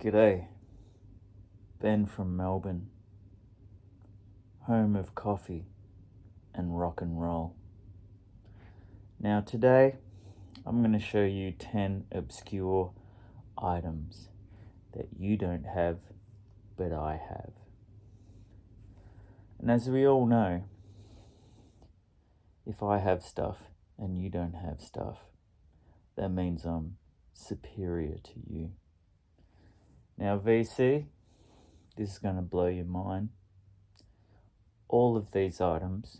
G'day, Ben from Melbourne, home of coffee and rock and roll. Now today, I'm going to show you 10 obscure items that you don't have, but I have. And as we all know, if I have stuff and you don't have stuff, that means I'm superior to you. Now VC, this is going to blow your mind. All of these items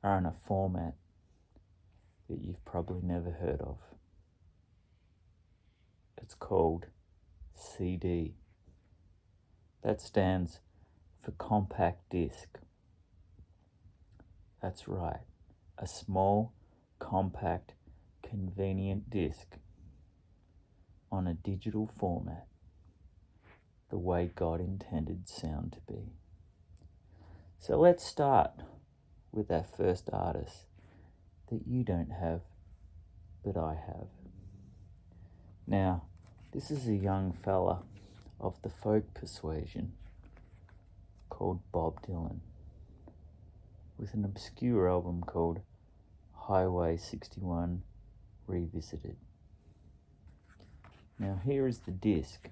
are in a format that you've probably never heard of. It's called CD. That stands for compact disc. That's right, a small, compact, convenient disc on a digital format, the way God intended sound to be. So let's start with our first artist that you don't have, but I have. Now, this is a young fella of the folk persuasion called Bob Dylan, with an obscure album called Highway 61 Revisited. Now here is the disc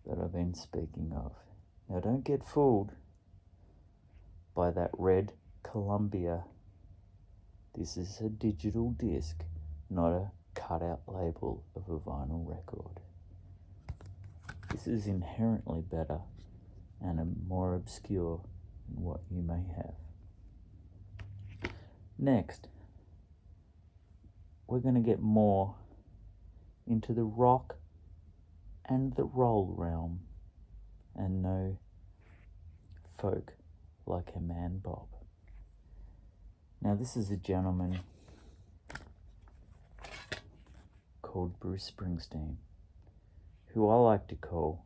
that I've been speaking of. Now don't get fooled by that red Columbia. This is a digital disc, not a cutout label of a vinyl record. This is inherently better and more obscure than what you may have. Next, we're going to get more into the rock and the roll realm, and no folk like a man Bob. Now this is a gentleman called Bruce Springsteen, who I like to call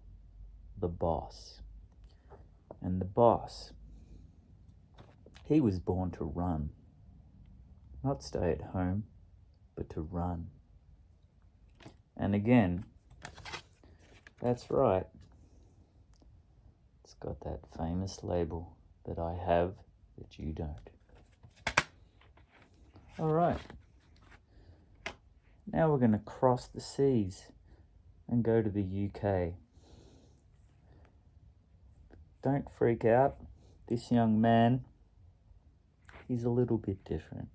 the boss. And the boss, he was born to run, not stay at home, but to run. And again, that's right, it's got that famous label that I have that you don't. All right, now we're going to cross the seas and go to the UK. Don't freak out, this young man, he's a little bit different.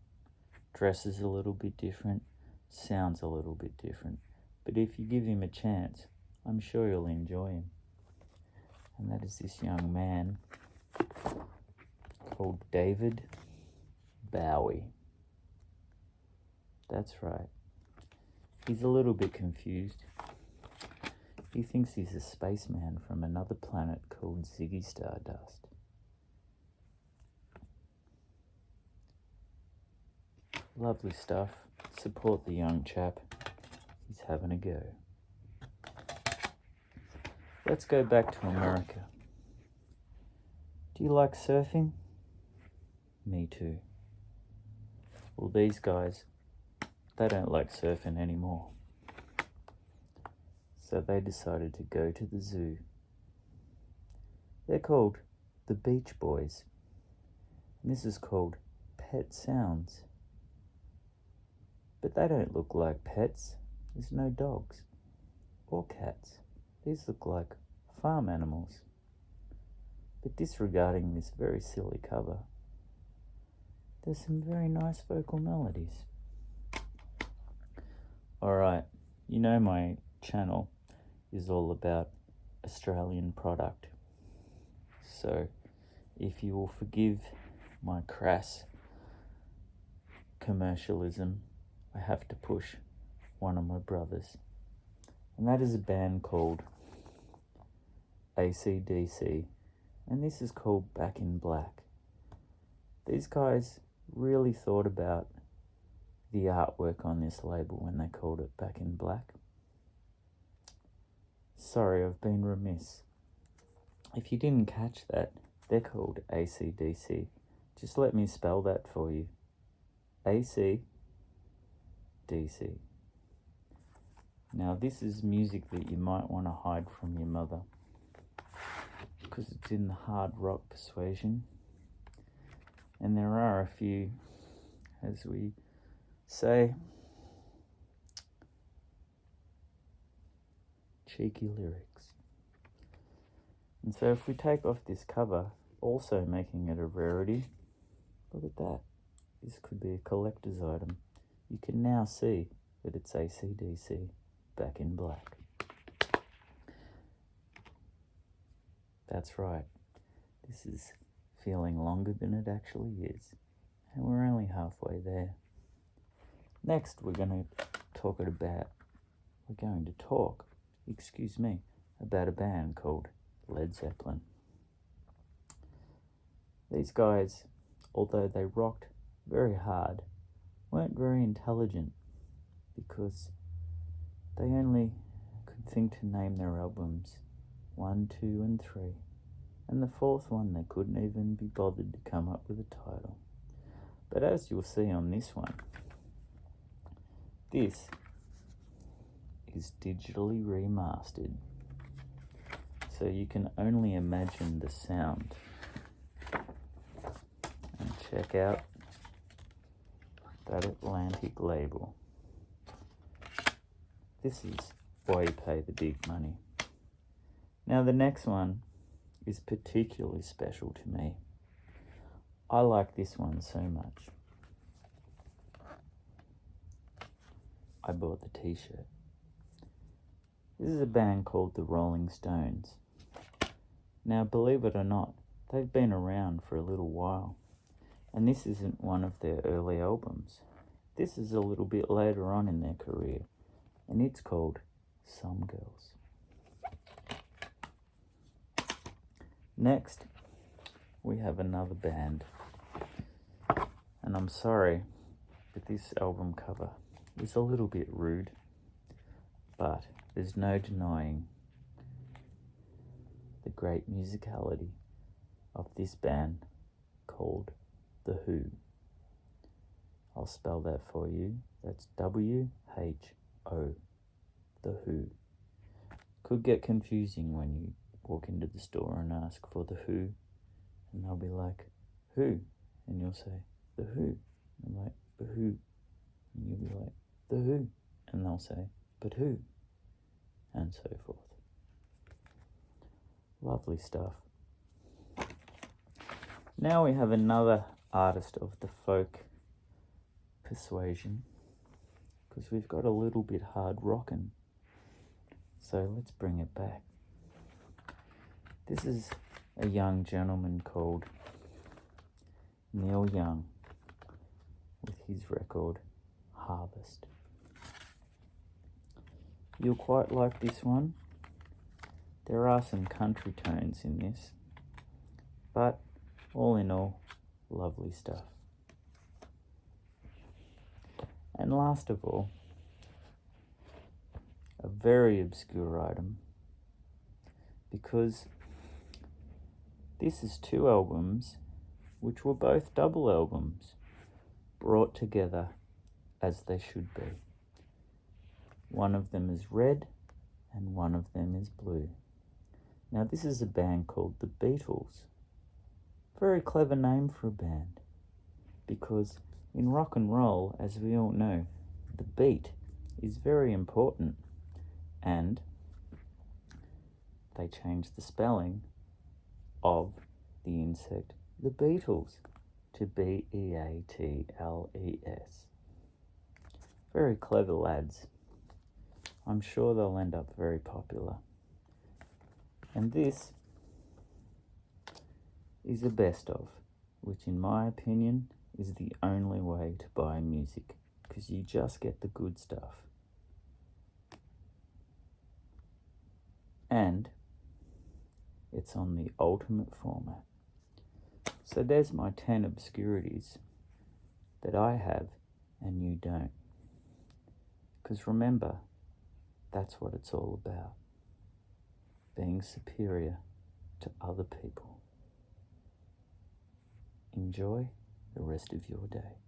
Dresses a little bit different, sounds a little bit different. But if you give him a chance, I'm sure you'll enjoy him. And that is this young man called David Bowie. That's right. He's a little bit confused. He thinks he's a spaceman from another planet called Ziggy Stardust. Lovely stuff. Support the young chap. He's having a go. Let's go back to America. Do you like surfing? Me too. Well, these guys, they don't like surfing anymore. So they decided to go to the zoo. They're called the Beach Boys. And this is called Pet Sounds. But they don't look like pets. There's no dogs or cats. These look like farm animals. But disregarding this very silly cover, there's some very nice vocal melodies. Alright, you know my channel is all about Australian product. So if you will forgive my crass commercialism, I have to push one of my brothers. And that is a band called ACDC. And this is called Back in Black. These guys really thought about the artwork on this label when they called it Back in Black. Sorry, I've been remiss. If you didn't catch that, they're called ACDC. Just let me spell that for you. ACDC. Now this is music that you might want to hide from your mother, because it's in the hard rock persuasion, and there are a few, as we say, cheeky lyrics. And so if we take off this cover, also making it a rarity, look at that. This could be a collector's item. You can now see that it's ACDC back in black. That's right. This is feeling longer than it actually is. And we're only halfway there. Next, we're going to talk about a band called Led Zeppelin. These guys, although they rocked very hard, weren't very intelligent, because they only could think to name their albums 1, 2, and 3. And the fourth one, they couldn't even be bothered to come up with a title. But as you'll see on this one, this is digitally remastered. So you can only imagine the sound. And check out that Atlantic label. This is why you pay the big money. Now the next one is particularly special to me. I like this one so much. I bought the t-shirt. This is a band called the Rolling Stones. Now, believe it or not, they've been around for a little while. And this isn't one of their early albums. This is a little bit later on in their career. And it's called Some Girls. Next, we have another band. And I'm sorry, but this album cover is a little bit rude. But there's no denying the great musicality of this band called The Who. I'll spell that for you. That's W-H-O. The Who. Could get confusing when you walk into the store and ask for The Who, and they'll be like, who? And you'll say, The Who. And I'm like, but who? And you'll be like, The Who. And they'll say, but who? And so forth. Lovely stuff. Now we have another artist of the folk persuasion, because we've got a little bit hard rockin'. So let's bring it back. This is a young gentleman called Neil Young with his record Harvest. You'll quite like this one. There are some country tones in this, but all in all, lovely stuff. And last of all, a very obscure item, because this is two albums which were both double albums brought together as they should be. One of them is red and one of them is blue. Now this is a band called the Beatles. Very clever name for a band, because in rock and roll, as we all know, the beat is very important, and they changed the spelling of the insect the Beatles to B-E-A-T-L-E-S. Very clever lads. I'm sure they'll end up very popular. And this is a best of, which in my opinion is the only way to buy music, because you just get the good stuff. And it's on the ultimate format. So there's my 10 obscurities that I have and you don't. Because remember, that's what it's all about. Being superior to other people. Enjoy the rest of your day.